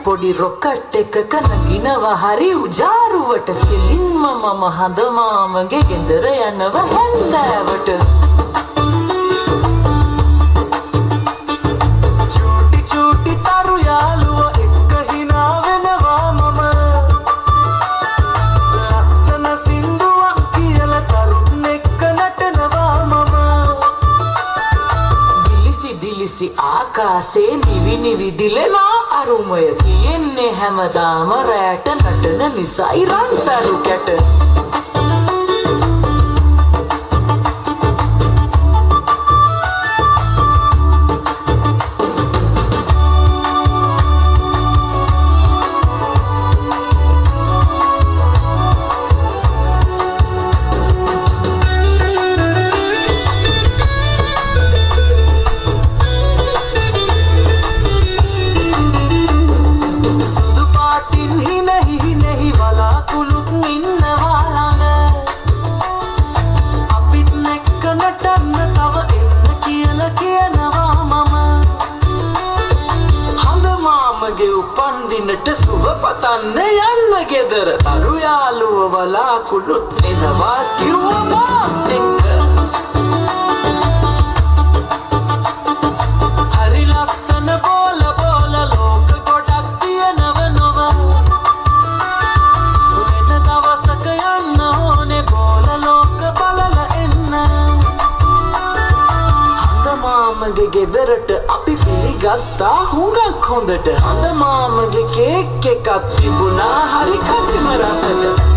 පොඩි රොකට් එකක නගිනවා හරි උජාරුවට කෙලින්ම මම හඳ මාමගේ ගෙදර යනවා හැන්දෑවට චූටි චූටි තරු යාළුවෝ එක්ක හිනා වෙනවා මම ලස්සන සින්දුවක් කියලා තරුන් එක්ක නටනවා මම දිලිසි ආකාසේ නිවි නිවි දිලෙනා අරුමය තියෙන්නේ හැමදාම රැට නටන නිසයි රන්තරු කැට උපන්දිනට සුබ පතන්න යන්න ගෙදර තරු යාළුව වලාකුළුත් එනවා කිව්වා මාත් එක්ක හරි ලස්සන බෝල බෝල ලෝක ගොඩක් තියෙනව නොව වෙන දවසක යන්න ඕනේ බෝල ලෝක බලලා එන්න හඳ මාමගේ ගෙදරට අපි පිළිගත්තා හුඟක් හොඳට හඳ මාමගේ කේක් එකක් තිබුණා හරි කටිම රසට